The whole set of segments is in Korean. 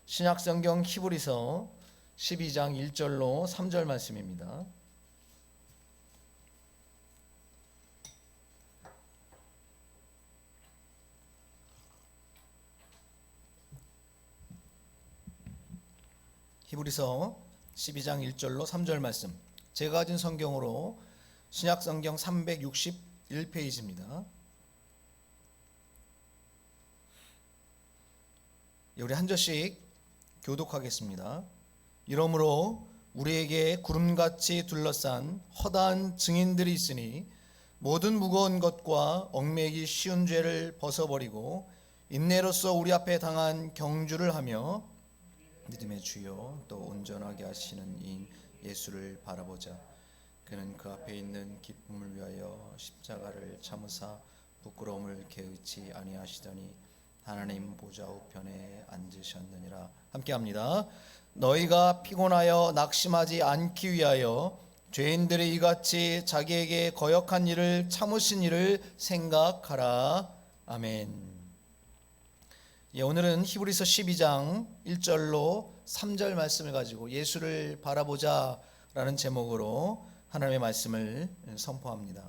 신약성경 히브리서 12장 1절로 3절 말씀입니다. 히브리서 12장 1절로 3절 말씀, 제가 가진 성경으로 신약성경 361페이지입니다. 우리 한 절씩 교독하겠습니다. 이러므로 우리에게 구름같이 둘러싼 허다한 증인들이 있으니 모든 무거운 것과 얽매이기 쉬운 죄를 벗어버리고 인내로써 우리 앞에 당한 경주를 하며 믿음의 주요 또 온전하게 하시는 이인 예수를 바라보자. 그는 그 앞에 있는 기쁨을 위하여 십자가를 참으사 부끄러움을 개의치 아니하시더니 하나님 보좌 우편에 앉으셨느니라. 함께합니다. 너희가 피곤하여 낙심하지 않기 위하여 죄인들이 이같이 자기에게 거역한 일을 참으신 일을 생각하라. 아멘. 오늘은 히브리서 12장 1절로 3절 말씀을 가지고 예수를 바라보자 라는 제목으로 하나님의 말씀을 선포합니다.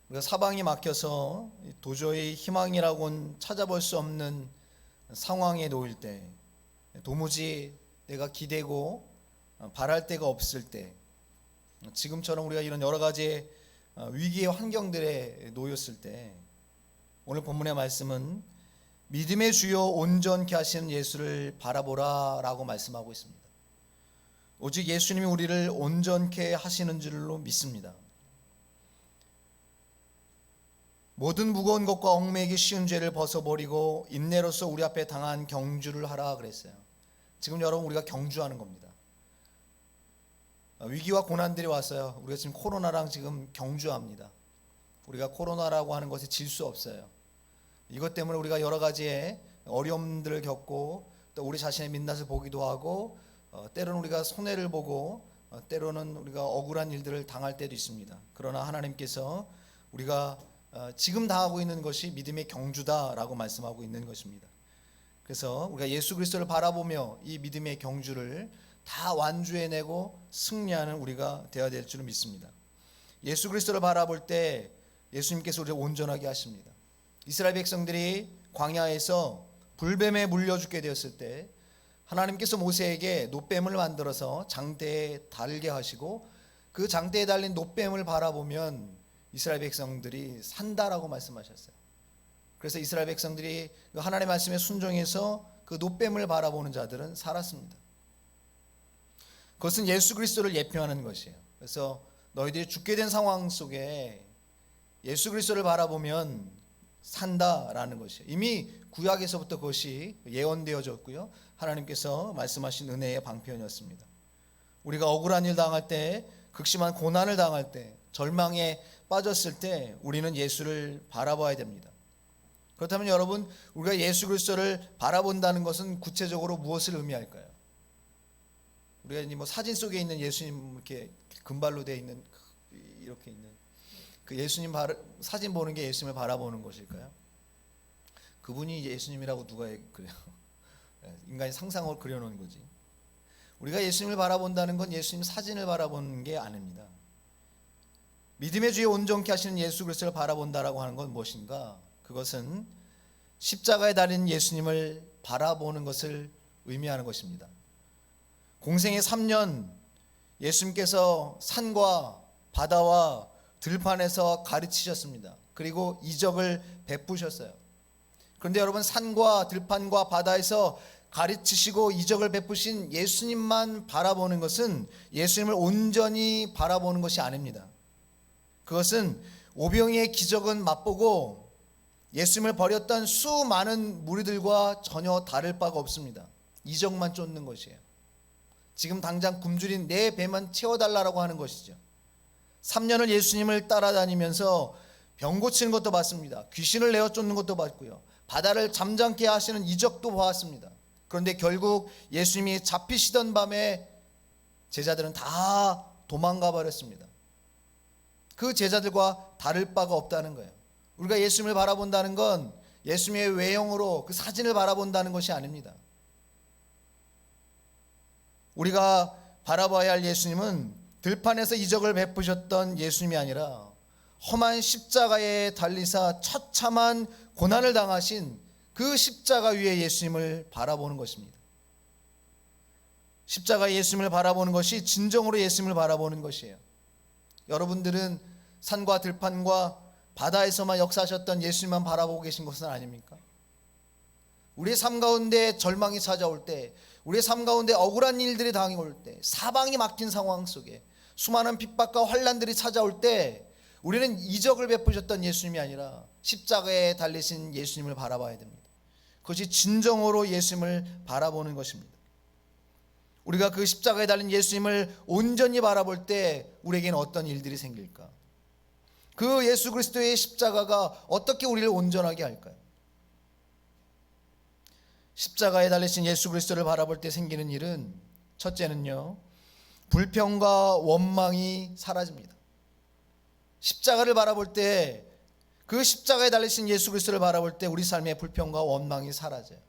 우리가 사방이 막혀서 도저히 희망이라고는 찾아볼 수 없는 상황에 놓일 때, 도무지 내가 기대고 바랄 데가 없을 때, 지금처럼 우리가 이런 여러 가지 위기의 환경들에 놓였을 때, 오늘 본문의 말씀은 믿음의 주요 온전케 하시는 예수를 바라보라 라고 말씀하고 있습니다. 오직 예수님이 우리를 온전케 하시는 줄로 믿습니다. 모든 무거운 것과 얽매이기 쉬운 죄를 벗어버리고 인내로써 우리 앞에 당한 경주를 하라 그랬어요. 지금 여러분 우리가 경주하는 겁니다. 위기와 고난들이 왔어요. 우리가 지금 코로나랑 지금 경주합니다. 우리가 코로나라고 하는 것에 질 수 없어요. 이것 때문에 우리가 여러 가지의 어려움들을 겪고 또 우리 자신의 민낯을 보기도 하고 때로는 우리가 손해를 보고 때로는 우리가 억울한 일들을 당할 때도 있습니다. 그러나 하나님께서 우리가 지금 당하고 있는 것이 믿음의 경주다라고 말씀하고 있는 것입니다. 그래서 우리가 예수 그리스도를 바라보며 이 믿음의 경주를 다 완주해내고 승리하는 우리가 되어야 될 줄 믿습니다. 예수 그리스도를 바라볼 때 예수님께서 우리를 온전하게 하십니다. 이스라엘 백성들이 광야에서 불뱀에 물려 죽게 되었을 때 하나님께서 모세에게 놋뱀을 만들어서 장대에 달게 하시고 그 장대에 달린 놋뱀을 바라보면 이스라엘 백성들이 산다라고 말씀하셨어요. 그래서 이스라엘 백성들이 하나님의 말씀에 순종해서 그 놋뱀을 바라보는 자들은 살았습니다. 그것은 예수 그리스도를 예표하는 것이에요. 그래서 너희들이 죽게 된 상황 속에 예수 그리스도를 바라보면 산다라는 것이에요. 이미 구약에서부터 그것이 예언되어졌고요. 하나님께서 말씀하신 은혜의 방편이었습니다. 우리가 억울한 일 당할 때, 극심한 고난을 당할 때, 절망에 빠졌을 때 우리는 예수를 바라봐야 됩니다. 그렇다면 여러분, 우리가 예수 그리스도를 바라본다는 것은 구체적으로 무엇을 의미할까요? 우리가 뭐 사진 속에 있는 예수님 이렇게 금발로 되어 있는 이렇게 있는 그 예수님 사진 보는 게 예수님을 바라보는 것일까요? 그분이 예수님이라고 누가 그래요? 인간이 상상으로 그려놓은 거지. 우리가 예수님을 바라본다는 건 예수님 사진을 바라보는 게 아닙니다. 믿음의 주에 온전케 하시는 예수 그리스도를 바라본다라고 하는 건 무엇인가? 그것은 십자가에 달린 예수님을 바라보는 것을 의미하는 것입니다. 공생의 3년 예수님께서 산과 바다와 들판에서 가르치셨습니다. 그리고 이적을 베푸셨어요. 그런데 여러분, 산과 들판과 바다에서 가르치시고 이적을 베푸신 예수님만 바라보는 것은 예수님을 온전히 바라보는 것이 아닙니다. 그것은 오병이의 기적은 맛보고 예수님을 버렸던 수많은 무리들과 전혀 다를 바가 없습니다. 이적만 쫓는 것이에요. 지금 당장 굶주린 내 배만 채워달라고 하는 것이죠. 3년을 예수님을 따라다니면서 병 고치는 것도 봤습니다. 귀신을 내어 쫓는 것도 봤고요. 바다를 잠잠케 하시는 이적도 보았습니다. 그런데 결국 예수님이 잡히시던 밤에 제자들은 다 도망가 버렸습니다. 그 제자들과 다를 바가 없다는 거예요. 우리가 예수님을 바라본다는 건 예수님의 외형으로 그 사진을 바라본다는 것이 아닙니다. 우리가 바라봐야 할 예수님은 들판에서 이적을 베푸셨던 예수님이 아니라 험한 십자가에 달리사 처참한 고난을 당하신 그 십자가 위에 예수님을 바라보는 것입니다. 십자가 예수님을 바라보는 것이 진정으로 예수님을 바라보는 것이에요. 여러분들은 산과 들판과 바다에서만 역사하셨던 예수님만 바라보고 계신 것은 아닙니까? 우리의 삶 가운데 절망이 찾아올 때, 우리의 삶 가운데 억울한 일들이 당해올 때, 사방이 막힌 상황 속에 수많은 핍박과 환난들이 찾아올 때 우리는 이적을 베푸셨던 예수님이 아니라 십자가에 달리신 예수님을 바라봐야 됩니다. 그것이 진정으로 예수님을 바라보는 것입니다. 우리가 그 십자가에 달린 예수님을 온전히 바라볼 때 우리에게는 어떤 일들이 생길까? 그 예수 그리스도의 십자가가 어떻게 우리를 온전하게 할까요? 십자가에 달리신 예수 그리스도를 바라볼 때 생기는 일은, 첫째는요, 불평과 원망이 사라집니다. 십자가를 바라볼 때, 그 십자가에 달리신 예수 그리스도를 바라볼 때 우리 삶의 불평과 원망이 사라져요.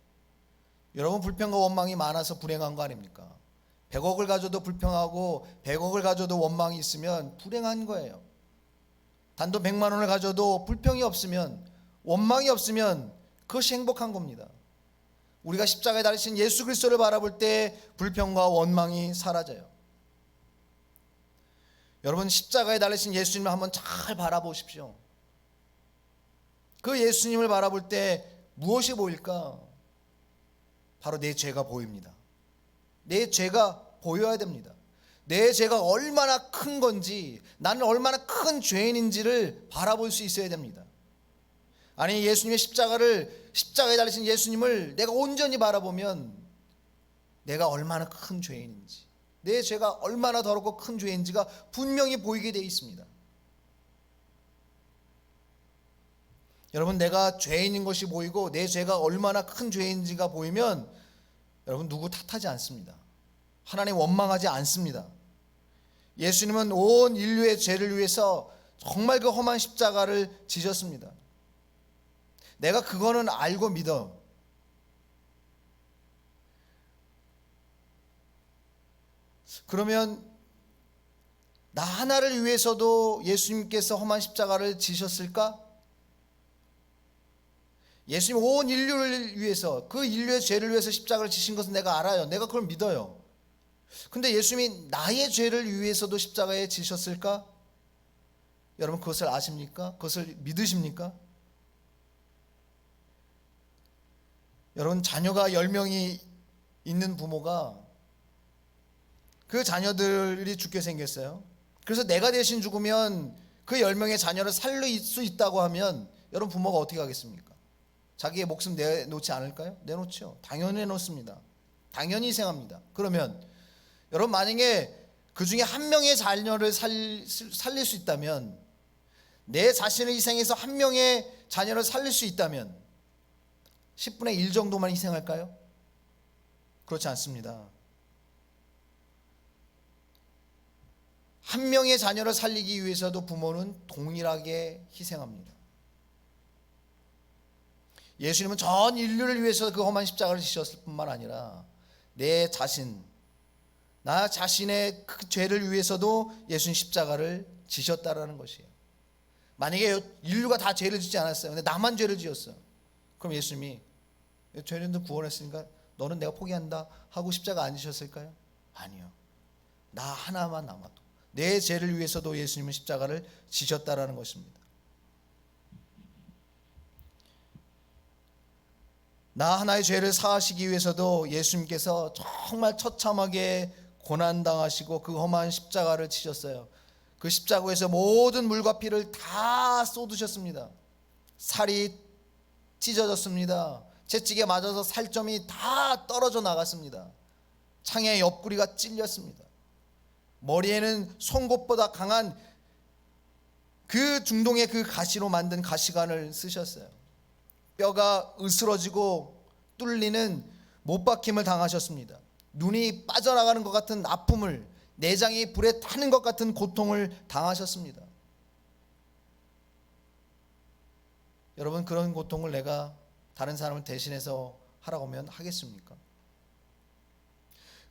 여러분, 불평과 원망이 많아서 불행한 거 아닙니까? 100억을 가져도 불평하고 100억을 가져도 원망이 있으면 불행한 거예요. 단돈 100만 원을 가져도 불평이 없으면, 원망이 없으면 그것이 행복한 겁니다. 우리가 십자가에 달리신 예수 그리스도를 바라볼 때 불평과 원망이 사라져요. 여러분, 십자가에 달리신 예수님을 한번 잘 바라보십시오. 그 예수님을 바라볼 때 무엇이 보일까? 바로 내 죄가 보입니다. 내 죄가 보여야 됩니다. 내 죄가 얼마나 큰 건지, 나는 얼마나 큰 죄인인지를 바라볼 수 있어야 됩니다. 아니, 예수님의 십자가에 달리신 예수님을 내가 온전히 바라보면 내가 얼마나 큰 죄인인지, 내 죄가 얼마나 더럽고 큰 죄인지가 분명히 보이게 되어 있습니다. 여러분, 내가 죄인인 것이 보이고 내 죄가 얼마나 큰 죄인지가 보이면 여러분, 누구 탓하지 않습니다. 하나님 원망하지 않습니다. 예수님은 온 인류의 죄를 위해서 정말 그 험한 십자가를 지셨습니다. 내가 그거는 알고 믿어. 그러면 나 하나를 위해서도 예수님께서 험한 십자가를 지셨을까? 예수님 온 인류를 위해서, 그 인류의 죄를 위해서 십자가를 지신 것은 내가 알아요. 내가 그걸 믿어요. 근데 예수님이 나의 죄를 위해서도 십자가에 지셨을까? 여러분, 그것을 아십니까? 그것을 믿으십니까? 여러분, 자녀가 10명이 있는 부모가 그 자녀들이 죽게 생겼어요. 그래서 내가 대신 죽으면 그 10명의 자녀를 살릴 수 있다고 하면 여러분, 부모가 어떻게 하겠습니까? 자기의 목숨 내놓지 않을까요? 내놓죠. 당연히 내놓습니다. 당연히 희생합니다. 그러면 여러분, 만약에 그 중에 한 명의 자녀를 살릴 수 있다면, 내 자신을 희생해서 한 명의 자녀를 살릴 수 있다면 10분의 1 정도만 희생할까요? 그렇지 않습니다. 한 명의 자녀를 살리기 위해서도 부모는 동일하게 희생합니다. 예수님은 전 인류를 위해서 그 험한 십자가를 지셨을 뿐만 아니라 내 자신, 나 자신의 그 죄를 위해서도 예수님 십자가를 지셨다라는 것이에요. 만약에 인류가 다 죄를 짓지 않았어요. 근데 나만 죄를 지었어요. 그럼 예수님이 죄인들 구원했으니까 너는 내가 포기한다 하고 십자가 안 지셨을까요? 아니요. 나 하나만 남아도, 내 죄를 위해서도 예수님은 십자가를 지셨다라는 것입니다. 나 하나의 죄를 사하시기 위해서도 예수님께서 정말 처참하게 고난당하시고 그 험한 십자가를 치셨어요. 그 십자가에서 모든 물과 피를 다 쏟으셨습니다. 살이 찢어졌습니다. 채찍에 맞아서 살점이 다 떨어져 나갔습니다. 창의 옆구리가 찔렸습니다. 머리에는 송곳보다 강한 그 중동의 그 가시로 만든 가시관을 쓰셨어요. 뼈가 으스러지고 뚫리는 못박힘을 당하셨습니다. 눈이 빠져나가는 것 같은 아픔을, 내장이 불에 타는 것 같은 고통을 당하셨습니다. 여러분, 그런 고통을 내가 다른 사람을 대신해서 하라고 하면 하겠습니까?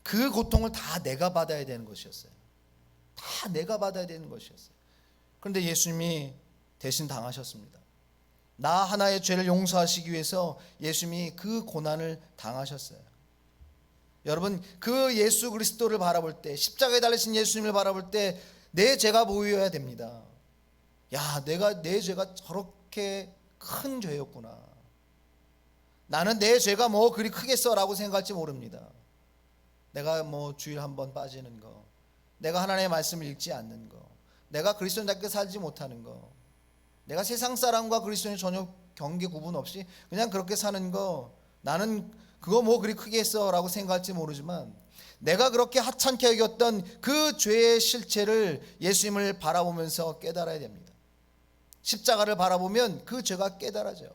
그 고통을 다 내가 받아야 되는 것이었어요. 다 내가 받아야 되는 것이었어요. 그런데 예수님이 대신 당하셨습니다. 나 하나의 죄를 용서하시기 위해서 예수님이 그 고난을 당하셨어요. 여러분, 그 예수 그리스도를 바라볼 때, 십자가에 달리신 예수님을 바라볼 때 내 죄가 보여야 됩니다. 야, 내 죄가 저렇게 큰 죄였구나. 나는 내 죄가 뭐 그리 크겠어라고 생각할지 모릅니다. 내가 뭐 주일 한 번 빠지는 거, 내가 하나님의 말씀을 읽지 않는 거, 내가 그리스도인답게 살지 못하는 거, 내가 세상 사람과 그리스도인 전혀 경계 구분 없이 그냥 그렇게 사는 거, 나는 그거 뭐 그리 크겠어라고 생각할지 모르지만 내가 그렇게 하찮게 여겼던 그 죄의 실체를 예수님을 바라보면서 깨달아야 됩니다. 십자가를 바라보면 그 죄가 깨달아져요.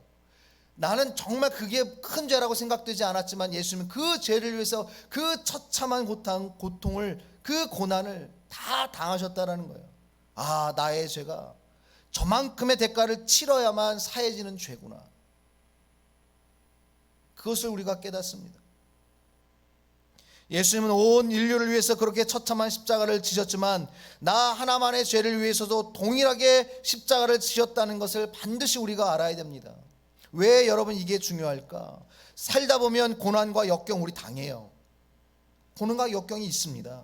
나는 정말 그게 큰 죄라고 생각되지 않았지만 예수님은 그 죄를 위해서 그 처참한 고통을, 그 고난을 다 당하셨다라는 거예요. 아, 나의 죄가 저만큼의 대가를 치러야만 사해지는 죄구나. 그것을 우리가 깨닫습니다. 예수님은 온 인류를 위해서 그렇게 처참한 십자가를 지셨지만 나 하나만의 죄를 위해서도 동일하게 십자가를 지셨다는 것을 반드시 우리가 알아야 됩니다. 왜 여러분 이게 중요할까? 살다 보면 고난과 역경 우리 당해요. 고난과 역경이 있습니다.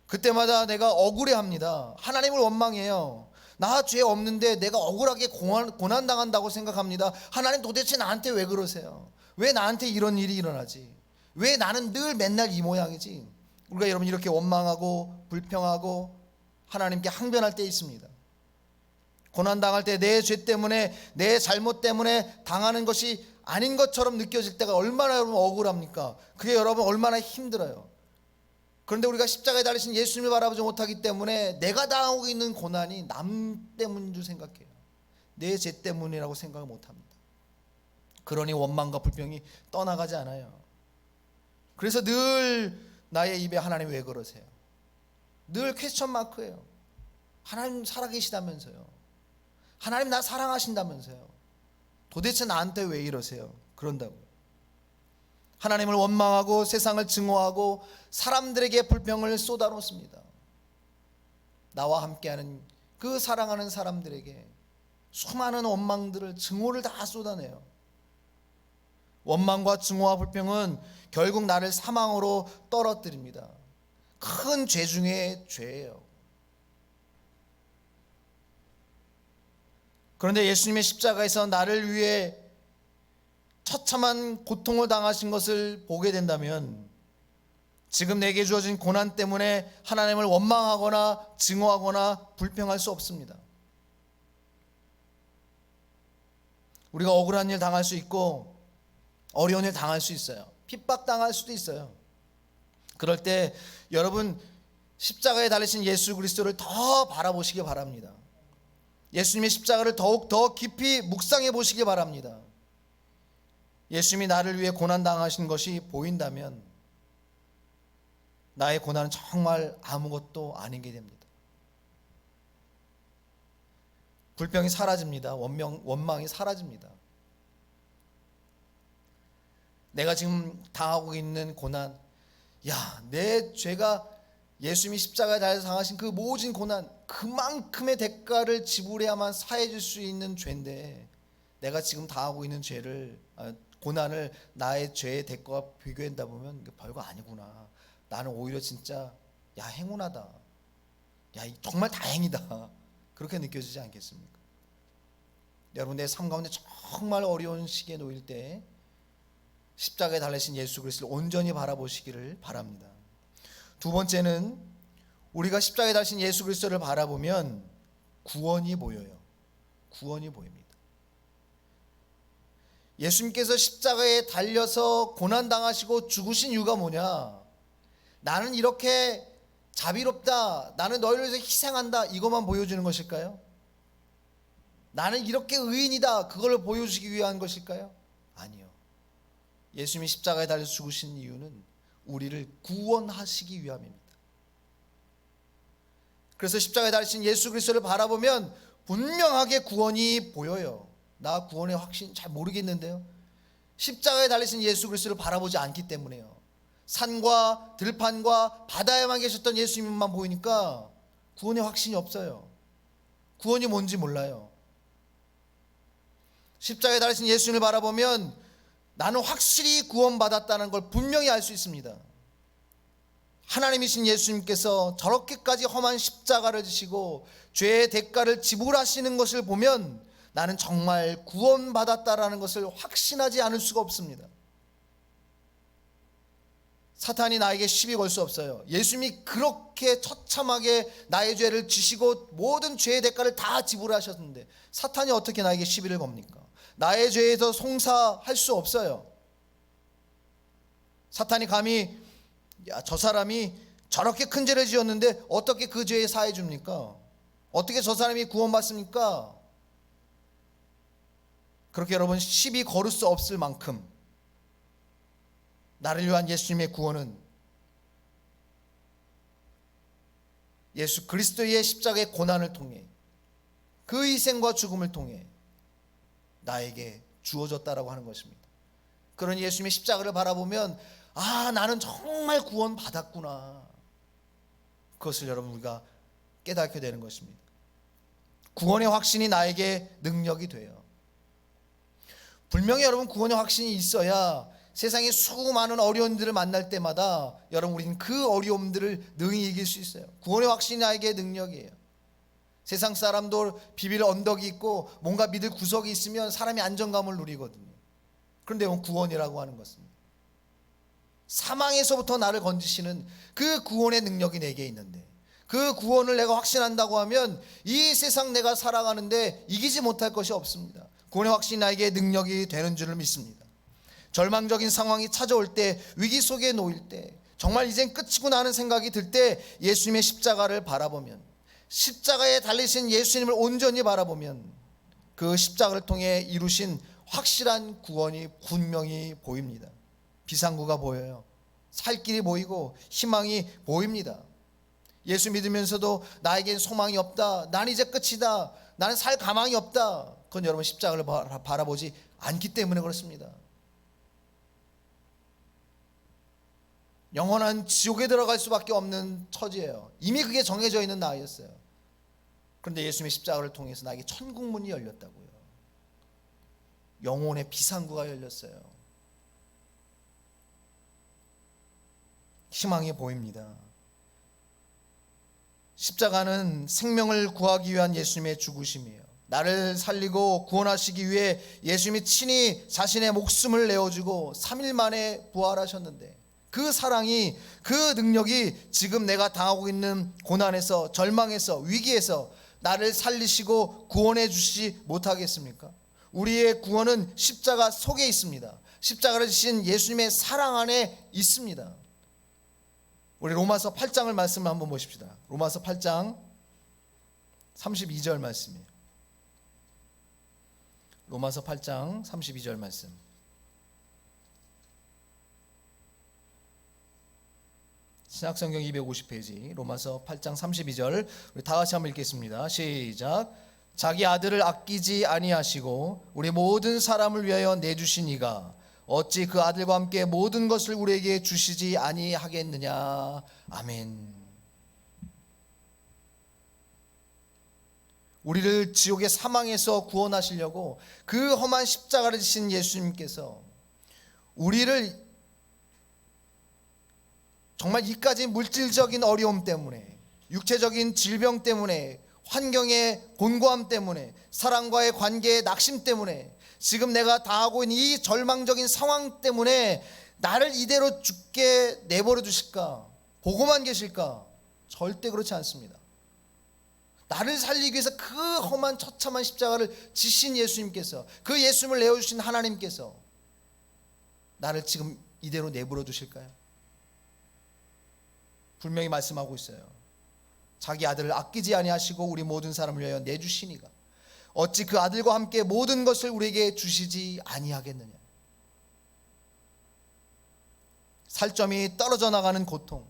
그때마다 내가 억울해합니다. 하나님을 원망해요. 나 죄 없는데 내가 억울하게 고난당한다고 생각합니다. 하나님 도대체 나한테 왜 그러세요? 왜 나한테 이런 일이 일어나지? 왜 나는 늘 맨날 이 모양이지? 우리가 여러분 이렇게 원망하고 불평하고 하나님께 항변할 때 있습니다. 고난당할 때 내 죄 때문에, 내 잘못 때문에 당하는 것이 아닌 것처럼 느껴질 때가 얼마나 여러분 억울합니까? 그게 여러분 얼마나 힘들어요. 그런데 우리가 십자가에 달리신 예수님을 바라보지 못하기 때문에 내가 당하고 있는 고난이 남 때문인 줄 생각해요. 내 죄 때문이라고 생각을 못합니다. 그러니 원망과 불평이 떠나가지 않아요. 그래서 늘 나의 입에 하나님 왜 그러세요? 늘 퀘스천 마크예요. 하나님 살아계시다면서요. 하나님 나 사랑하신다면서요. 도대체 나한테 왜 이러세요? 그런다고요. 하나님을 원망하고 세상을 증오하고 사람들에게 불평을 쏟아놓습니다. 나와 함께하는 그 사랑하는 사람들에게 수많은 원망들을, 증오를 다 쏟아내요. 원망과 증오와 불평은 결국 나를 사망으로 떨어뜨립니다. 큰 죄 중에 죄예요. 그런데 예수님의 십자가에서 나를 위해 처참한 고통을 당하신 것을 보게 된다면 지금 내게 주어진 고난 때문에 하나님을 원망하거나 증오하거나 불평할 수 없습니다. 우리가 억울한 일 당할 수 있고 어려운 일 당할 수 있어요. 핍박당할 수도 있어요. 그럴 때 여러분 십자가에 달리신 예수 그리스도를 더 바라보시기 바랍니다. 예수님의 십자가를 더욱 더 깊이 묵상해 보시기 바랍니다. 예수님이 나를 위해 고난당하신 것이 보인다면 나의 고난은 정말 아무것도 아닌 게 됩니다. 불평이 사라집니다. 원망이 사라집니다. 내가 지금 당하고 있는 고난, 내 죄가 예수님이 십자가에 달려서 당하신 그 모진 고난, 그만큼의 대가를 지불해야만 사해질 수 있는 죄인데 내가 지금 당하고 있는 고난을 나의 죄의 대가와 비교한다 보면 별거 아니구나. 나는 오히려 진짜 행운하다. 정말 다행이다. 그렇게 느껴지지 않겠습니까? 여러분 내 삶 가운데 정말 어려운 시기에 놓일 때 십자가에 달리신 예수 그리스도를 온전히 바라보시기를 바랍니다. 두 번째는 우리가 십자가에 달리신 예수 그리스도를 바라보면 구원이 보여요. 구원이 보입니다. 예수님께서 십자가에 달려서 고난당하시고 죽으신 이유가 뭐냐? 나는 이렇게 자비롭다, 나는 너희를 위해서 희생한다, 이것만 보여주는 것일까요? 나는 이렇게 의인이다, 그걸 보여주기 위한 것일까요? 아니요. 예수님이 십자가에 달려 죽으신 이유는 우리를 구원하시기 위함입니다. 그래서 십자가에 달리신 예수 그리스도를 바라보면 분명하게 구원이 보여요. 나 구원의 확신 잘 모르겠는데요. 십자가에 달리신 예수 그리스도를 바라보지 않기 때문에요. 산과 들판과 바다에만 계셨던 예수님만 보이니까 구원의 확신이 없어요. 구원이 뭔지 몰라요. 십자가에 달리신 예수님을 바라보면 나는 확실히 구원받았다는 걸 분명히 알 수 있습니다. 하나님이신 예수님께서 저렇게까지 험한 십자가를 지시고 죄의 대가를 지불하시는 것을 보면 나는 정말 구원받았다라는 것을 확신하지 않을 수가 없습니다. 사탄이 나에게 시비 걸 수 없어요. 예수님이 그렇게 처참하게 나의 죄를 지시고 모든 죄의 대가를 다 지불하셨는데 사탄이 어떻게 나에게 시비를 겁니까? 나의 죄에서 송사할 수 없어요. 사탄이 감히 저 사람이 저렇게 큰 죄를 지었는데 어떻게 그 죄에 사해 줍니까? 어떻게 저 사람이 구원받습니까? 그렇게 여러분 시비 걸을 수 없을 만큼 나를 위한 예수님의 구원은 예수 그리스도의 십자가의 고난을 통해 그 희생과 죽음을 통해 나에게 주어졌다라고 하는 것입니다. 그런 예수님의 십자가를 바라보면 나는 정말 구원받았구나. 그것을 여러분 우리가 깨닫게 되는 것입니다. 구원의 확신이 나에게 능력이 돼요. 분명히 여러분 구원의 확신이 있어야 세상에 수많은 어려움들을 만날 때마다 여러분 우리는 그 어려움들을 능히 이길 수 있어요. 구원의 확신이 나에게 능력이에요. 세상 사람도 비빌 언덕이 있고 뭔가 믿을 구석이 있으면 사람이 안정감을 누리거든요. 그런데 구원이라고 하는 것입니다. 사망에서부터 나를 건지시는 그 구원의 능력이 내게 있는데 그 구원을 내가 확신한다고 하면 이 세상 내가 살아가는데 이기지 못할 것이 없습니다. 구원의 확신이 나에게 능력이 되는 줄을 믿습니다. 절망적인 상황이 찾아올 때, 위기 속에 놓일 때, 정말 이젠 끝이구나 하는 생각이 들 때 예수님의 십자가를 바라보면, 십자가에 달리신 예수님을 온전히 바라보면 그 십자가를 통해 이루신 확실한 구원이 분명히 보입니다. 비상구가 보여요. 살 길이 보이고 희망이 보입니다. 예수 믿으면서도 나에겐 소망이 없다, 난 이제 끝이다, 나는 살 가망이 없다, 그건 여러분 십자가를 바라보지 않기 때문에 그렇습니다. 영원한 지옥에 들어갈 수밖에 없는 처지예요. 이미 그게 정해져 있는 나이였어요. 그런데 예수님의 십자가를 통해서 나에게 천국문이 열렸다고요. 영혼의 비상구가 열렸어요. 희망이 보입니다. 십자가는 생명을 구하기 위한 예수님의 죽으심이에요. 나를 살리고 구원하시기 위해 예수님이 친히 자신의 목숨을 내어주고 3일 만에 부활하셨는데 그 사랑이, 그 능력이 지금 내가 당하고 있는 고난에서, 절망에서, 위기에서 나를 살리시고 구원해 주시지 못하겠습니까? 우리의 구원은 십자가 속에 있습니다. 십자가를 지신 예수님의 사랑 안에 있습니다. 우리 로마서 8장을 말씀을 한번 보십시다. 로마서 8장 32절 말씀이에요. 로마서 8장 32절 말씀. 신약성경 250페이지 로마서 8장 32절 우리 다 같이 한번 읽겠습니다. 시작. 자기 아들을 아끼지 아니하시고 우리 모든 사람을 위하여 내주신 이가 어찌 그 아들과 함께 모든 것을 우리에게 주시지 아니하겠느냐. 아멘. 우리를 지옥의 사망에서 구원하시려고 그 험한 십자가를 지신 예수님께서 우리를 정말 이까지 물질적인 어려움 때문에, 육체적인 질병 때문에, 환경의 곤고함 때문에, 사랑과의 관계의 낙심 때문에, 지금 내가 당하고 있는 이 절망적인 상황 때문에 나를 이대로 죽게 내버려 두실까? 보고만 계실까? 절대 그렇지 않습니다. 나를 살리기 위해서 그 험한 처참한 십자가를 지신 예수님께서, 그 예수님을 내어주신 하나님께서 나를 지금 이대로 내버려 두실까요? 분명히 말씀하고 있어요. 자기 아들을 아끼지 아니하시고 우리 모든 사람을 위하여 내주시니가 어찌 그 아들과 함께 모든 것을 우리에게 주시지 아니하겠느냐. 살점이 떨어져 나가는 고통,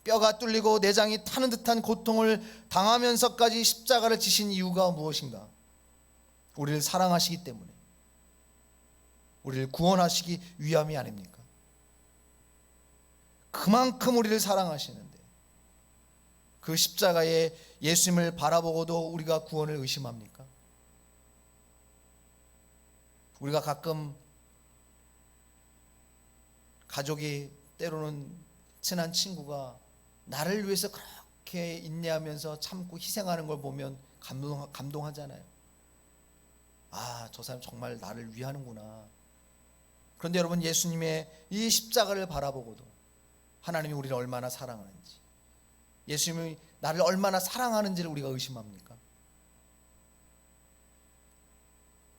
뼈가 뚫리고 내장이 타는 듯한 고통을 당하면서까지 십자가를 지신 이유가 무엇인가? 우리를 사랑하시기 때문에, 우리를 구원하시기 위함이 아닙니까? 그만큼 우리를 사랑하시는데 그 십자가의 예수님을 바라보고도 우리가 구원을 의심합니까? 우리가 가끔 가족이, 때로는 친한 친구가 나를 위해서 그렇게 인내하면서 참고 희생하는 걸 보면 감동하잖아요. 아, 저 사람 정말 나를 위하는구나. 그런데 여러분, 예수님의 이 십자가를 바라보고도 하나님이 우리를 얼마나 사랑하는지, 예수님이 나를 얼마나 사랑하는지를 우리가 의심합니까?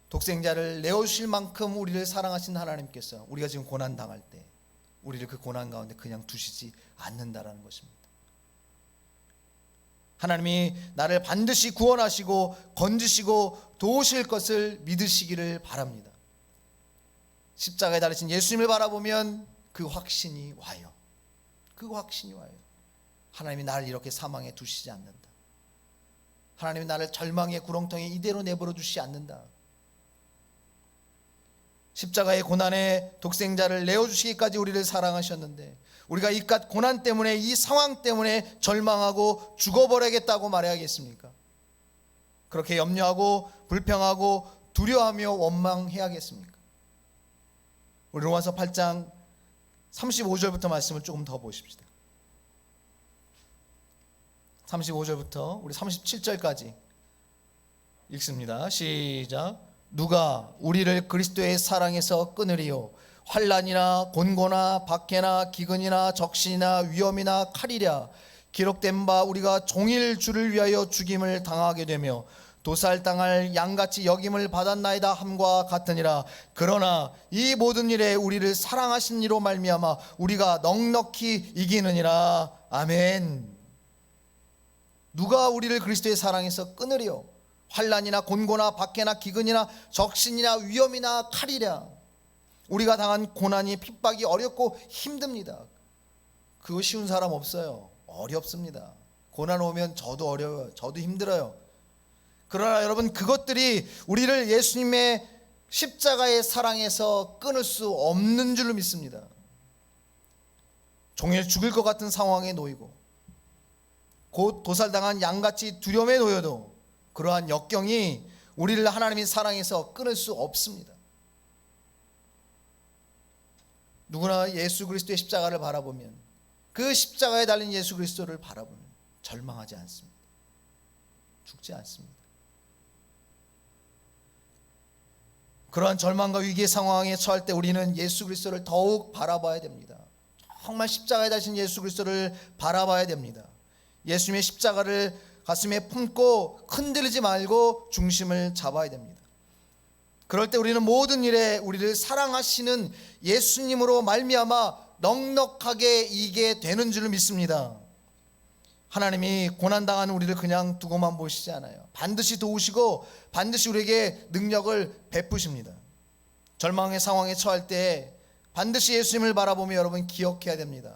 독생자를 내어주실 만큼 우리를 사랑하신 하나님께서 우리가 지금 고난당할 때 우리를 그 고난 가운데 그냥 두시지 않는다라는 것입니다. 하나님이 나를 반드시 구원하시고 건지시고 도우실 것을 믿으시기를 바랍니다. 십자가에 달리신 예수님을 바라보면 그 확신이 와요. 그 확신이 와요. 하나님이 나를 이렇게 사망에 두시지 않는다. 하나님이 나를 절망의 구렁텅이에 이대로 내버려 두시지 않는다. 십자가의 고난에 독생자를 내어주시기까지 우리를 사랑하셨는데 우리가 이깟 고난 때문에, 이 상황 때문에 절망하고 죽어버리겠다고 말해야겠습니까? 그렇게 염려하고 불평하고 두려워하며 원망해야겠습니까? 우리 로마서 8장 35절부터 말씀을 조금 더 보십시다. 35절부터 우리 37절까지 읽습니다. 시작. 누가 우리를 그리스도의 사랑에서 끊으리요? 환난이나 곤고나 박해나 기근이나 적신이나 위험이나 칼이랴. 기록된 바 우리가 종일 주를 위하여 죽임을 당하게 되며 도살당할 양같이 여김을 받았나이다 함과 같으니라. 그러나 이 모든 일에 우리를 사랑하신 이로 말미암아 우리가 넉넉히 이기느니라. 아멘. 누가 우리를 그리스도의 사랑에서 끊으리요? 환난이나 곤고나 박해나 기근이나 적신이나 위험이나 칼이랴. 우리가 당한 고난이, 핍박이 어렵고 힘듭니다. 그거 쉬운 사람 없어요. 어렵습니다. 고난 오면 저도 어려워요. 저도 힘들어요. 그러나 여러분, 그것들이 우리를 예수님의 십자가의 사랑에서 끊을 수 없는 줄로 믿습니다. 종일 죽을 것 같은 상황에 놓이고 곧 도살당한 양같이 두려움에 놓여도 그러한 역경이 우리를 하나님의 사랑에서 끊을 수 없습니다. 누구나 예수 그리스도의 십자가를 바라보면, 그 십자가에 달린 예수 그리스도를 바라보면 절망하지 않습니다. 죽지 않습니다. 그러한 절망과 위기의 상황에 처할 때 우리는 예수 그리스도를 더욱 바라봐야 됩니다. 정말 십자가에 달린 예수 그리스도를 바라봐야 됩니다. 예수님의 십자가를 가슴에 품고 흔들리지 말고 중심을 잡아야 됩니다. 그럴 때 우리는 모든 일에 우리를 사랑하시는 예수님으로 말미암아 넉넉하게 이기게 되는 줄 믿습니다. 하나님이 고난당한 우리를 그냥 두고만 보시지 않아요. 반드시 도우시고 반드시 우리에게 능력을 베푸십니다. 절망의 상황에 처할 때 반드시 예수님을 바라보며 여러분 기억해야 됩니다.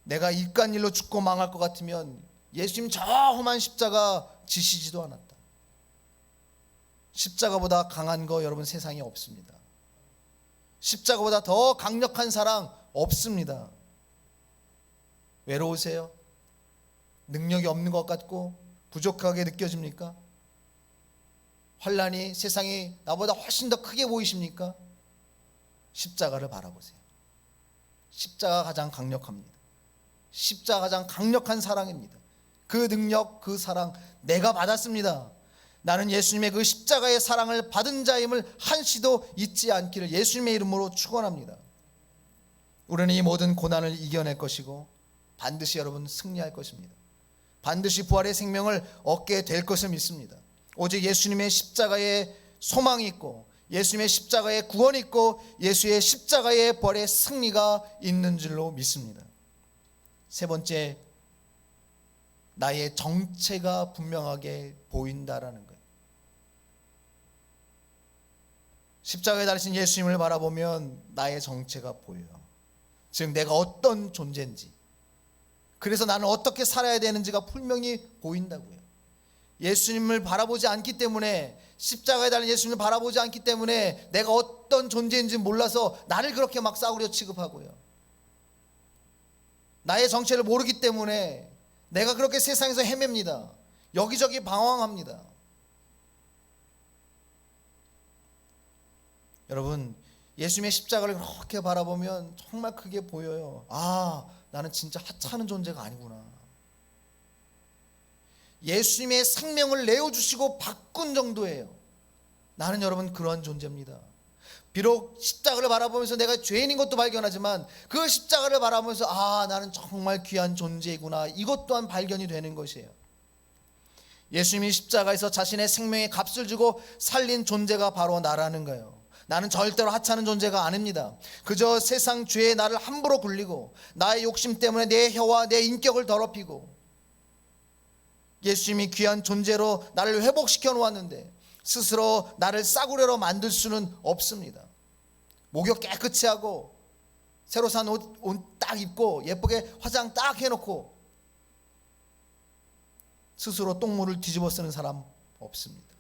내가 이깟 일로 죽고 망할 것 같으면 예수님 저 험한 십자가 지시지도 않았다. 십자가보다 강한 거 여러분 세상에 없습니다. 십자가보다 더 강력한 사랑 없습니다. 외로우세요? 능력이 없는 것 같고 부족하게 느껴집니까? 환난이 세상이 나보다 훨씬 더 크게 보이십니까? 십자가를 바라보세요. 십자가 가장 강력합니다. 십자가 가장 강력한 사랑입니다. 그 능력, 그 사랑 내가 받았습니다. 나는 예수님의 그 십자가의 사랑을 받은 자임을 한시도 잊지 않기를 예수님의 이름으로 축원합니다. 우리는 이 모든 고난을 이겨낼 것이고 반드시 여러분 승리할 것입니다. 반드시 부활의 생명을 얻게 될 것을 믿습니다. 오직 예수님의 십자가에 소망이 있고 예수님의 십자가에 구원이 있고 예수의 십자가에 부활의 승리가 있는 줄로 믿습니다. 세 번째, 나의 정체가 분명하게 보인다라는 거예요. 십자가에 달리신 예수님을 바라보면 나의 정체가 보여요. 즉 내가 어떤 존재인지, 그래서 나는 어떻게 살아야 되는지가 분명히 보인다고요. 예수님을 바라보지 않기 때문에, 십자가에 달린 예수님을 바라보지 않기 때문에 내가 어떤 존재인지 몰라서 나를 그렇게 막 싸구려 취급하고요. 나의 정체를 모르기 때문에 내가 그렇게 세상에서 헤맵니다. 여기저기 방황합니다. 여러분, 예수님의 십자가를 그렇게 바라보면 정말 크게 보여요. 아, 나는 진짜 하찮은 존재가 아니구나. 예수님의 생명을 내어주시고 바꾼 정도예요. 나는 여러분 그런 존재입니다. 비록 십자가를 바라보면서 내가 죄인인 것도 발견하지만 그 십자가를 바라보면서 아, 나는 정말 귀한 존재이구나, 이것 또한 발견이 되는 것이에요. 예수님이 십자가에서 자신의 생명의 값을 주고 살린 존재가 바로 나라는 거예요. 나는 절대로 하찮은 존재가 아닙니다. 그저 세상 죄에 나를 함부로 굴리고 나의 욕심 때문에 내 혀와 내 인격을 더럽히고, 예수님이 귀한 존재로 나를 회복시켜 놓았는데 스스로 나를 싸구려로 만들 수는 없습니다. 목욕 깨끗이 하고 새로 산 옷 딱 입고 예쁘게 화장 딱 해놓고 스스로 똥물을 뒤집어 쓰는 사람 없습니다.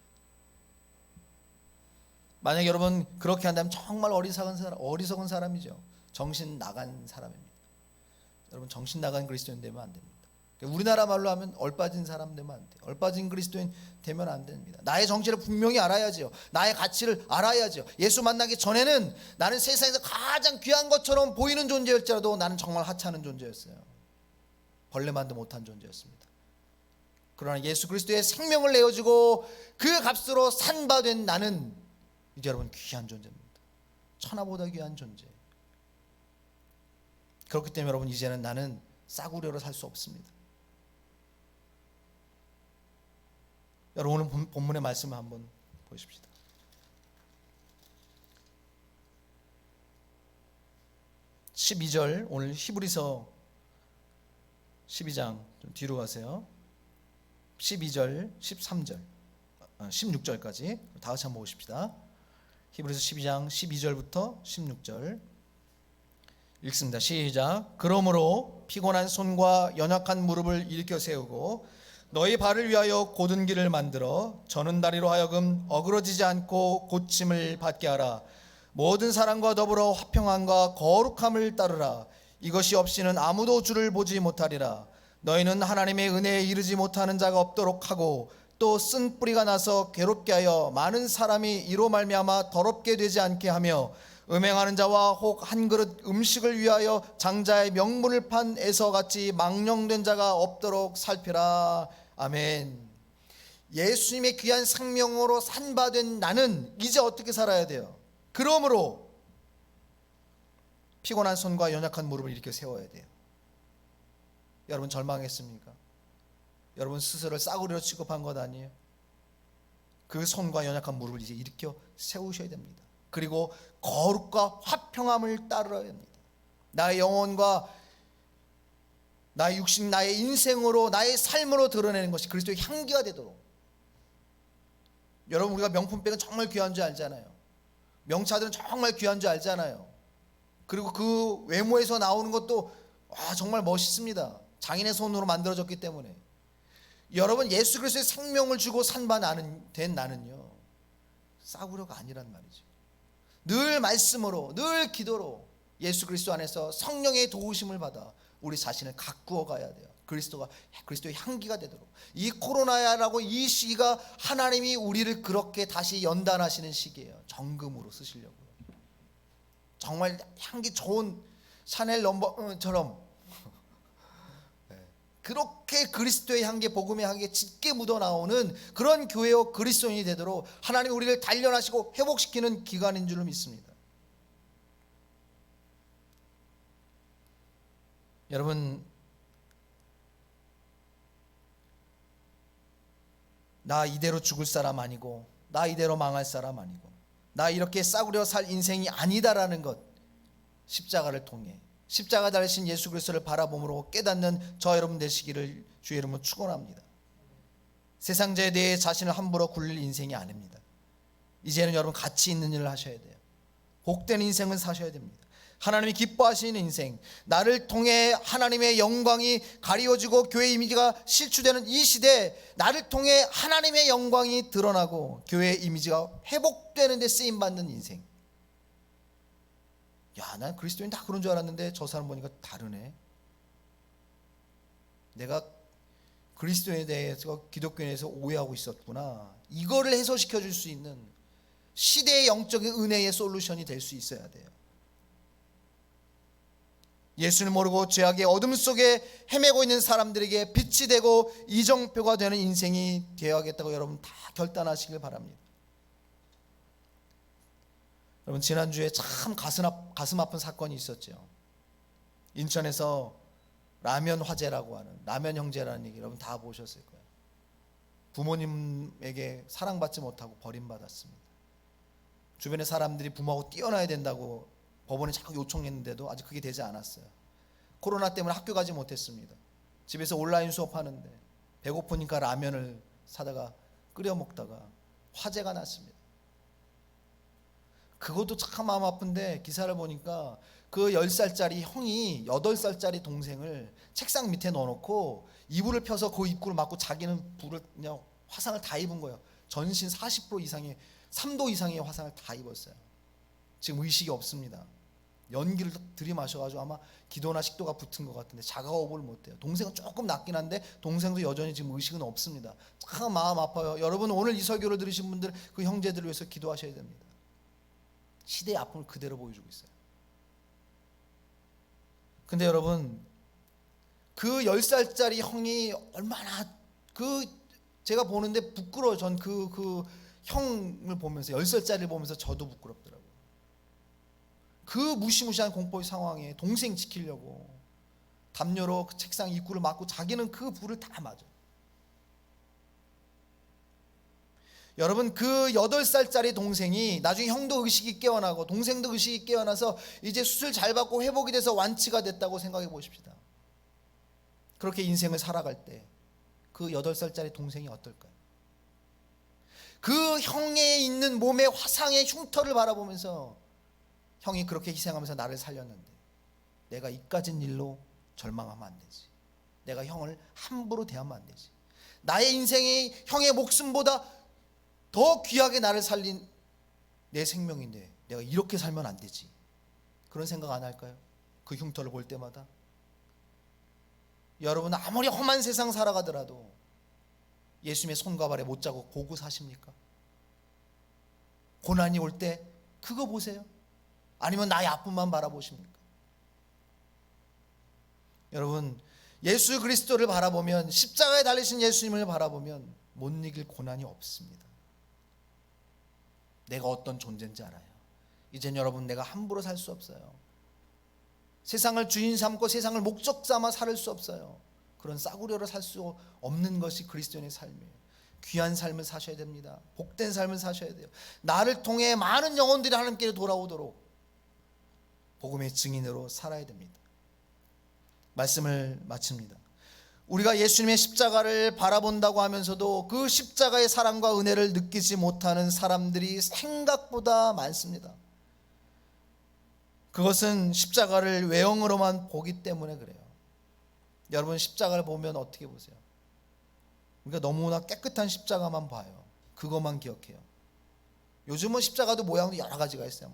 만약 여러분 그렇게 한다면 정말 어리석은 사람이죠. 정신 나간 사람입니다. 여러분, 정신 나간 그리스도인 되면 안 됩니다. 우리나라 말로 하면 얼빠진 사람 되면 안 돼요. 얼빠진 그리스도인 되면 안 됩니다. 나의 정체를 분명히 알아야죠. 나의 가치를 알아야죠. 예수 만나기 전에는 나는 세상에서 가장 귀한 것처럼 보이는 존재였지라도 나는 정말 하찮은 존재였어요. 벌레만도 못한 존재였습니다. 그러나 예수 그리스도의 생명을 내어주고 그 값으로 산바된 나는 이제 여러분 귀한 존재입니다. 천하보다 귀한 존재. 그렇기 때문에 여러분, 이제는 나는 싸구려로 살 수 없습니다. 여러분, 오늘 본문의 말씀을 한번 보십시다. 12절, 오늘 히브리서 12장 좀 뒤로 가세요. 12절, 13절, 16절까지 다 같이 한번 보십시다. 히브리서 12장 12절부터 16절 읽습니다. 시작. 그러므로 피곤한 손과 연약한 무릎을 일으켜 세우고 너희 발을 위하여 곧은 길을 만들어 저는 다리로 하여금 어그러지지 않고 고침을 받게 하라. 모든 사람과 더불어 화평함과 거룩함을 따르라. 이것이 없이는 아무도 주를 보지 못하리라. 너희는 하나님의 은혜에 이르지 못하는 자가 없도록 하고 또 쓴 뿌리가 나서 괴롭게 하여 많은 사람이 이로 말미암아 더럽게 되지 않게 하며 음행하는 자와 혹 한 그릇 음식을 위하여 장자의 명분을 판 에서같이 망령된 자가 없도록 살피라. 아멘. 예수님의 귀한 생명으로 산바된 나는 이제 어떻게 살아야 돼요? 그러므로 피곤한 손과 연약한 무릎을 이렇게 세워야 돼요. 여러분 절망했습니까? 여러분 스스로를 싸구려로 취급한 것 아니에요? 그 손과 연약한 무릎을 이제 일으켜 세우셔야 됩니다. 그리고 거룩과 화평함을 따르어야 합니다. 나의 영혼과 나의 육신, 나의 인생으로, 나의 삶으로 드러내는 것이 그리스도의 향기가 되도록. 여러분, 우리가 명품백은 정말 귀한 줄 알잖아요. 명차들은 정말 귀한 줄 알잖아요. 그리고 그 외모에서 나오는 것도 정말 멋있습니다. 장인의 손으로 만들어졌기 때문에. 여러분, 예수 그리스도의 생명을 주고 된 나는요, 싸구려가 아니란 말이죠. 늘 말씀으로, 늘 기도로 예수 그리스도 안에서 성령의 도우심을 받아 우리 자신을 가꾸어 가야 돼요. 그리스도의 향기가 되도록. 이 코로나라고 이 시기가 하나님이 우리를 그렇게 다시 연단하시는 시기예요. 정금으로 쓰시려고요. 정말 향기 좋은 샤넬 넘버처럼 그렇게 그리스도의 향기, 복음의 향기에 짙게 묻어나오는 그런 교회와 그리스도인이 되도록 하나님이 우리를 단련하시고 회복시키는 기간인 줄 믿습니다. 여러분, 나 이대로 죽을 사람 아니고, 나 이대로 망할 사람 아니고, 나 이렇게 싸구려 살 인생이 아니다라는 것, 십자가를 통해 십자가 달리신 예수 그리스도를 바라봄으로 깨닫는 저 여러분 되시기를 주의 이름으로 축원합니다. 세상자에 대해 자신을 함부로 굴릴 인생이 아닙니다. 이제는 여러분 가치 있는 일을 하셔야 돼요. 복된 인생을 사셔야 됩니다. 하나님이 기뻐하시는 인생, 나를 통해 하나님의 영광이 가리워지고 교회 이미지가 실추되는 이 시대에 나를 통해 하나님의 영광이 드러나고 교회 이미지가 회복되는 데 쓰임받는 인생. 야, 난 그리스도인 다 그런 줄 알았는데 저 사람 보니까 다르네. 내가 그리스도에 대해서 기독교에 대해서 오해하고 있었구나. 이거를 해소시켜 줄 수 있는 시대의 영적인 은혜의 솔루션이 될 수 있어야 돼요. 예수를 모르고 죄악의 어둠 속에 헤매고 있는 사람들에게 빛이 되고 이정표가 되는 인생이 되어야겠다고 여러분 다 결단하시길 바랍니다. 여러분, 지난주에 참 가슴 아픈 사건이 있었죠. 인천에서 라면 화재라고 하는, 라면 형제라는 얘기 여러분 다 보셨을 거예요. 부모님에게 사랑받지 못하고 버림받았습니다. 주변의 사람들이 부모하고 뛰어나야 된다고 법원에 자꾸 요청했는데도 아직 그게 되지 않았어요. 코로나 때문에 학교 가지 못했습니다. 집에서 온라인 수업하는데 배고프니까 라면을 사다가 끓여 먹다가 화재가 났습니다. 그것도 참 마음 아픈데 기사를 보니까 그 10살짜리 형이 8살짜리 동생을 책상 밑에 넣어놓고 이불을 펴서 그 입구를 막고 자기는 불을 그냥 화상을 다 입은 거예요. 전신 40% 이상의 3도 이상의 화상을 다 입었어요. 지금 의식이 없습니다. 연기를 들이마셔가지고 아마 기도나 식도가 붙은 것 같은데 자가호흡을 못해요. 동생은 조금 낫긴 한데 동생도 여전히 지금 의식은 없습니다. 참 마음 아파요. 여러분, 오늘 이 설교를 들으신 분들 그 형제들을 위해서 기도하셔야 됩니다. 시대의 아픔을 그대로 보여주고 있어요. 근데 여러분, 그 10살짜리 형이 얼마나 제가 보는데 부끄러워요. 전 그 형을 보면서 10살짜리를 보면서 저도 부끄럽더라고요. 그 무시무시한 공포의 상황에 동생 지키려고 담요로 그 책상 입구를 막고 자기는 그 불을 다 맞아요. 여러분, 그 8살짜리 동생이 나중에 형도 의식이 깨어나고 동생도 의식이 깨어나서 이제 수술 잘 받고 회복이 돼서 완치가 됐다고 생각해 보십시다. 그렇게 인생을 살아갈 때 그 8살짜리 동생이 어떨까요? 그 형에 있는 몸의 화상의 흉터를 바라보면서 형이 그렇게 희생하면서 나를 살렸는데 내가 이까진 일로 절망하면 안 되지. 내가 형을 함부로 대하면 안 되지. 나의 인생이 형의 목숨보다 더 귀하게 나를 살린 내 생명인데 내가 이렇게 살면 안 되지. 그런 생각 안 할까요? 그 흉터를 볼 때마다. 여러분, 아무리 험한 세상 살아가더라도 예수님의 손과 발에 못 자고 보고 사십니까? 고난이 올 때 그거 보세요? 아니면 나의 아픔만 바라보십니까? 여러분, 예수 그리스도를 바라보면, 십자가에 달리신 예수님을 바라보면 못 이길 고난이 없습니다. 내가 어떤 존재인지 알아요. 이젠 여러분, 내가 함부로 살 수 없어요. 세상을 주인 삼고 세상을 목적 삼아 살 수 없어요. 그런 싸구려로 살 수 없는 것이 그리스도인의 삶이에요. 귀한 삶을 사셔야 됩니다. 복된 삶을 사셔야 돼요. 나를 통해 많은 영혼들이 하나님께 돌아오도록 복음의 증인으로 살아야 됩니다. 말씀을 마칩니다. 우리가 예수님의 십자가를 바라본다고 하면서도 그 십자가의 사랑과 은혜를 느끼지 못하는 사람들이 생각보다 많습니다. 그것은 십자가를 외형으로만 보기 때문에 그래요. 여러분, 십자가를 보면 어떻게 보세요? 우리가 너무나 깨끗한 십자가만 봐요. 그것만 기억해요. 요즘은 십자가도 모양도 여러 가지가 있어요.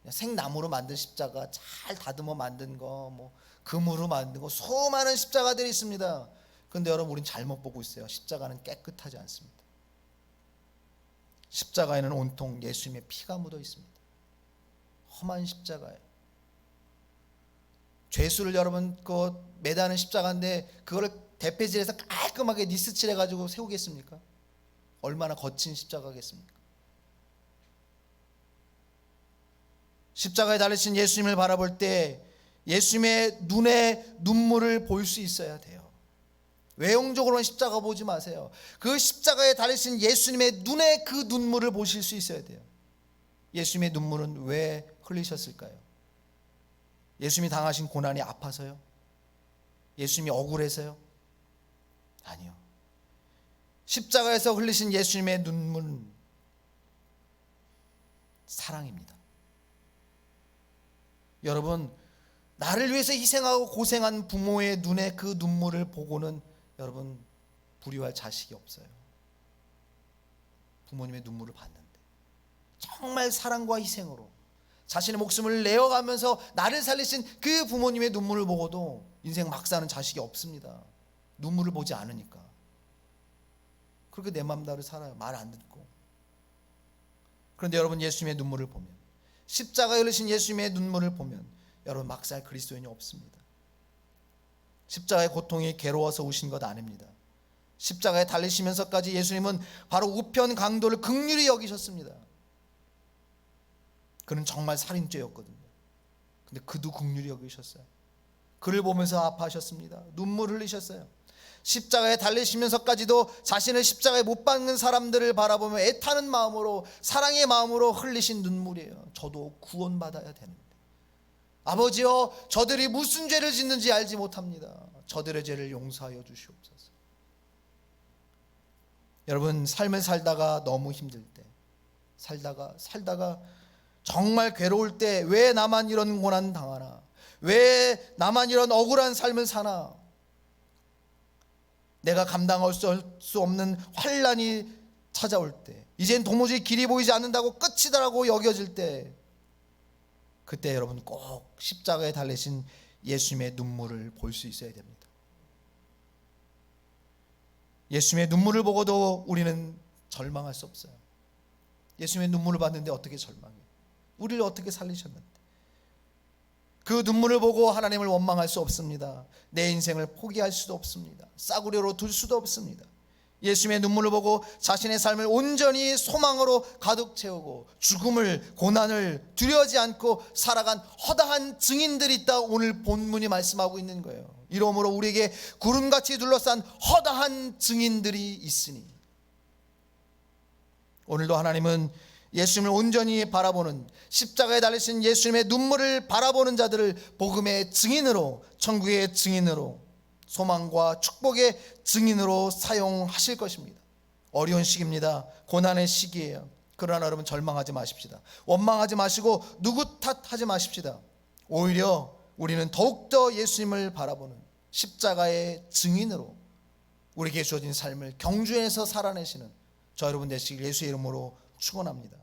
생나무로 만든 십자가, 잘 다듬어 만든 거, 금으로 만든 거, 수많은 십자가들이 있습니다. 그런데 여러분, 우린 잘못 보고 있어요. 십자가는 깨끗하지 않습니다. 십자가에는 온통 예수님의 피가 묻어 있습니다. 험한 십자가예요. 죄수를 여러분 매다는 십자가인데 그거를 대패질해서 깔끔하게 니스칠 해가지고 세우겠습니까? 얼마나 거친 십자가겠습니까? 십자가에 달리신 예수님을 바라볼 때 예수님의 눈에 눈물을 볼 수 있어야 돼요. 외형적으로는 십자가 보지 마세요. 그 십자가에 달리신 예수님의 눈에 그 눈물을 보실 수 있어야 돼요. 예수님의 눈물은 왜 흘리셨을까요? 예수님이 당하신 고난이 아파서요? 예수님이 억울해서요? 아니요. 십자가에서 흘리신 예수님의 눈물은 사랑입니다. 여러분, 나를 위해서 희생하고 고생한 부모의 눈에 그 눈물을 보고는 여러분 불효할 자식이 없어요. 부모님의 눈물을 봤는데 정말 사랑과 희생으로 자신의 목숨을 내어가면서 나를 살리신 그 부모님의 눈물을 보고도 인생 막 사는 자식이 없습니다. 눈물을 보지 않으니까. 그렇게 내 맘대로 살아요. 말 안 듣고. 그런데 여러분, 예수님의 눈물을 보면, 십자가에 흘리신 예수님의 눈물을 보면 여러분 막 살 그리스도인이 없습니다. 십자가의 고통이 괴로워서 오신 것 아닙니다. 십자가에 달리시면서까지 예수님은 바로 우편 강도를 긍휼히 여기셨습니다. 그는 정말 살인죄였거든요. 근데 그도 긍휼히 여기셨어요. 그를 보면서 아파하셨습니다. 눈물 흘리셨어요. 십자가에 달리시면서까지도 자신을 십자가에 못 박는 사람들을 바라보며 애타는 마음으로, 사랑의 마음으로 흘리신 눈물이에요. 저도 구원받아야 되는데, 아버지여, 저들이 무슨 죄를 짓는지 알지 못합니다. 저들의 죄를 용서하여 주시옵소서. 여러분, 삶을 살다가 너무 힘들 때, 살다가 정말 괴로울 때, 왜 나만 이런 고난 당하나, 왜 나만 이런 억울한 삶을 사나, 내가 감당할 수 없는 환난이 찾아올 때, 이젠 도무지 길이 보이지 않는다고 끝이다라고 여겨질 때, 그때 여러분 꼭 십자가에 달리신 예수님의 눈물을 볼 수 있어야 됩니다. 예수님의 눈물을 보고도 우리는 절망할 수 없어요. 예수님의 눈물을 봤는데 어떻게 절망해요? 우리를 어떻게 살리셨는데. 그 눈물을 보고 하나님을 원망할 수 없습니다. 내 인생을 포기할 수도 없습니다. 싸구려로 둘 수도 없습니다. 예수님의 눈물을 보고 자신의 삶을 온전히 소망으로 가득 채우고 죽음을, 고난을 두려워하지 않고 살아간 허다한 증인들이 있다, 오늘 본문이 말씀하고 있는 거예요. 이러므로 우리에게 구름같이 둘러싼 허다한 증인들이 있으니, 오늘도 하나님은 예수님을 온전히 바라보는, 십자가에 달리신 예수님의 눈물을 바라보는 자들을 복음의 증인으로, 천국의 증인으로, 소망과 축복의 증인으로 사용하실 것입니다. 어려운 시기입니다. 고난의 시기예요. 그러나 여러분 절망하지 마십시다. 원망하지 마시고 누구 탓하지 마십시다. 오히려 우리는 더욱더 예수님을 바라보는 십자가의 증인으로 우리에게 주어진 삶을 경주에서 살아내시는 저 여러분 되시길 예수의 이름으로 축원합니다.